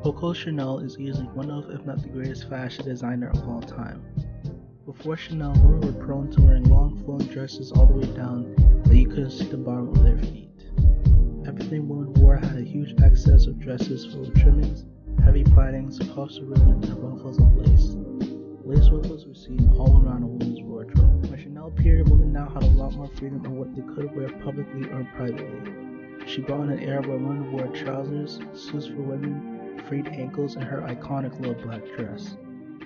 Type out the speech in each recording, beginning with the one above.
Coco Chanel is easily one of, if not the greatest fashion designer of all time. Before Chanel, women were prone to wearing long flowing dresses all the way down that you couldn't see the bottom of their feet. Everything women wore had a huge excess of dresses full of trimmings, heavy plaitings, puffs of ribbon, and ruffles of lace. Lace ruffles were seen all around a woman's wardrobe. When Chanel appeared, women now had a lot more freedom in what they could wear publicly or privately. She brought in an era where women wore trousers, suits for women, frayed ankles, and her iconic little black dress.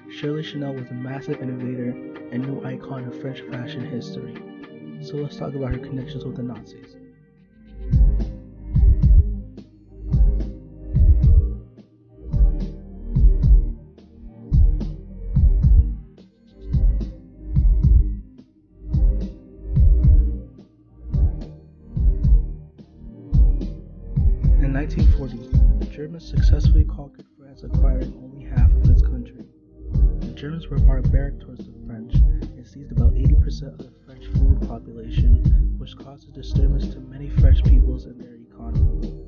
Surely Chanel was a massive innovator and new icon of French fashion history. So let's talk about her connections with the Nazis. In 1940, the Germans successfully conquered France, acquiring only half of its country. The Germans were barbaric towards the French and seized about 80% of the French food population, which caused a disturbance to many French peoples and their economy.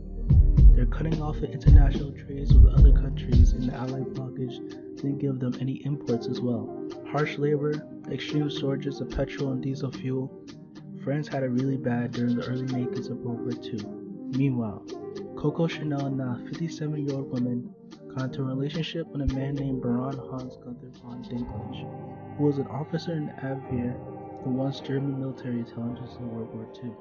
Their cutting off of international trades with other countries in the Allied blockage didn't give them any imports as well. Harsh labor, extreme shortages of petrol and diesel fuel. France had it really bad during the early makings of World War II. Meanwhile, Coco Chanel, now a 57-year-old woman, got into a relationship with a man named Baron Hans Gunther von Dinklage, who was an officer in the Abwehr, the once German military intelligence in World War II.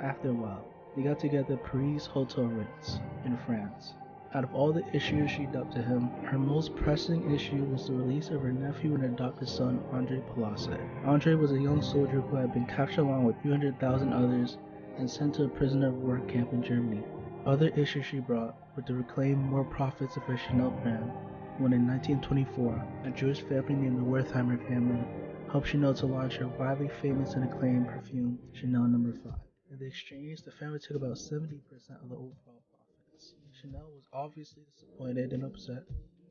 After a while, they got together at Paris Hotel Ritz in France. Out of all the issues she dumped to him, her most pressing issue was the release of her nephew and adopted son, André Palasset. André was a young soldier who had been captured along with 300,000 others and sent to a prisoner of war camp in Germany. Other issues she brought were to reclaim more profits of her Chanel brand, when in 1924, a Jewish family named the Wertheimer family helped Chanel to launch her widely famous and acclaimed perfume, Chanel No. 5. In the exchange, the family took about 70% of the overall profits. Chanel was obviously disappointed and upset,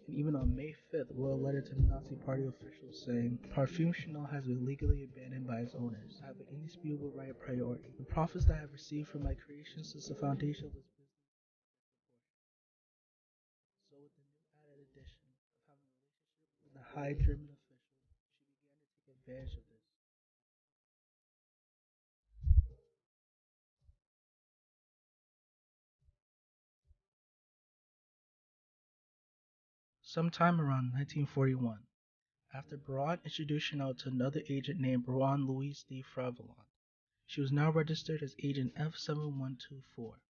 and even on May 5th wrote a letter to the Nazi Party officials saying, "Parfum Chanel has been legally abandoned by its owners. I have an indisputable right of priority. The profits that I have received from my creation since the foundation of this business." So with the new added addition of having a relationship with a high German official, she began to take advantage of this. Sometime around 1941, after Baron introduced Chanel to another agent named Baron Louis de Fravalon, she was now registered as Agent F7124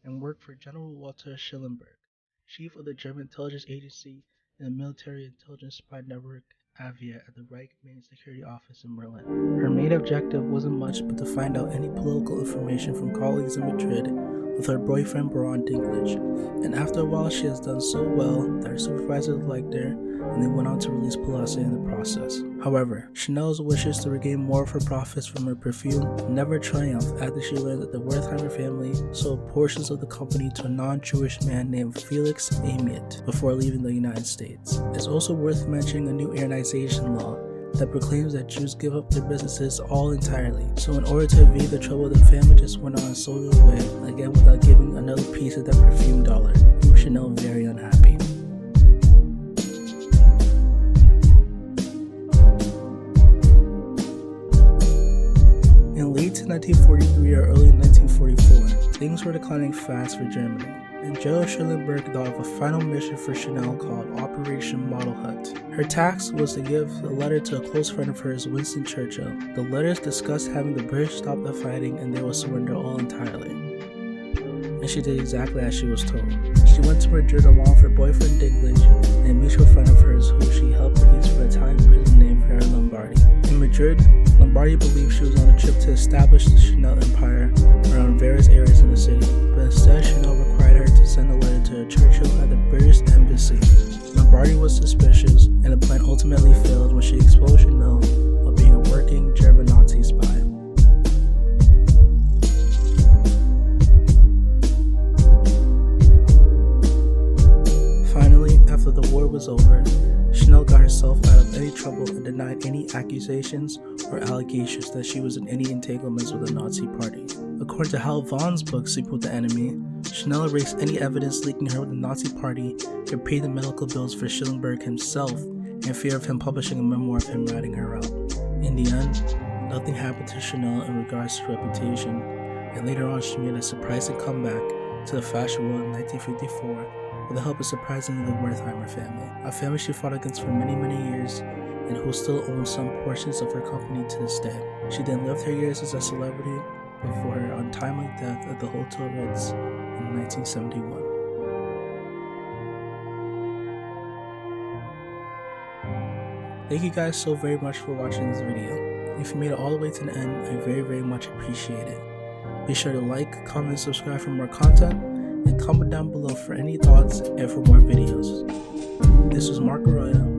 and worked for General Walter Schellenberg, chief of the German intelligence agency and the military intelligence spy network Avia at the Reich Main Security Office in Berlin. Her main objective wasn't much but to find out any political information from colleagues in Madrid with her boyfriend Baron Dinklage, and after a while she has done so well that her supervisors liked her and they went on to release Palasset in the process. However, Chanel's wishes to regain more of her profits from her perfume never triumphed after she learned that the Wertheimer family sold portions of the company to a non-Jewish man named Felix Amiot before leaving the United States. It's also worth mentioning a new Aryanization law that proclaims that Jews give up their businesses all entirely. So in order to evade the trouble, the family just went on and sold it away, again without giving another piece of that perfume dollar. Chanel very unhappy. In late 1943 or early 1944, things were declining fast for Germany, and General Schellenberg thought of a final mission for Chanel called Operation Model Hut. Her task was to give a letter to a close friend of hers, Winston Churchill. The letters discussed having the British stop the fighting and they will surrender all entirely. And she did exactly as she was told. She went to Madrid along with her boyfriend Dinklage and a mutual friend of hers who she helped release from an Italian prison named Vera Lombardi. In Madrid, Lombardi believed she was on a trip to establish the Chanel empire around various areas in the city, but instead Chanel required her to send a letter to Churchill at the British embassy. Lombardi was suspicious, and the plan ultimately failed when she exposed Chanel of being a working German Nazi spy. Finally, after the war was over, Chanel got herself out of any trouble and denied any accusations or allegations that she was in any entanglements with the Nazi Party. According to Hal Vaughn's book, Sleeping with the Enemy, Chanel erased any evidence linking her with the Nazi Party and paid the medical bills for Schellenberg himself in fear of him publishing a memoir of him ratting her out. In the end, nothing happened to Chanel in regards to reputation, and later on she made a surprising comeback to the fashion world in 1954 with the help of surprisingly the Wertheimer family, a family she fought against for many years and who still owns some portions of her company to this day. She then lived her years as a celebrity before her untimely death at the Hotel Ritz in 1971. Thank you guys so very much for watching this video. If you made it all the way to the end, I very much appreciate it. Be sure to like, comment, and subscribe for more content, and comment down below for any thoughts and for more videos. This was Mark Arroyo,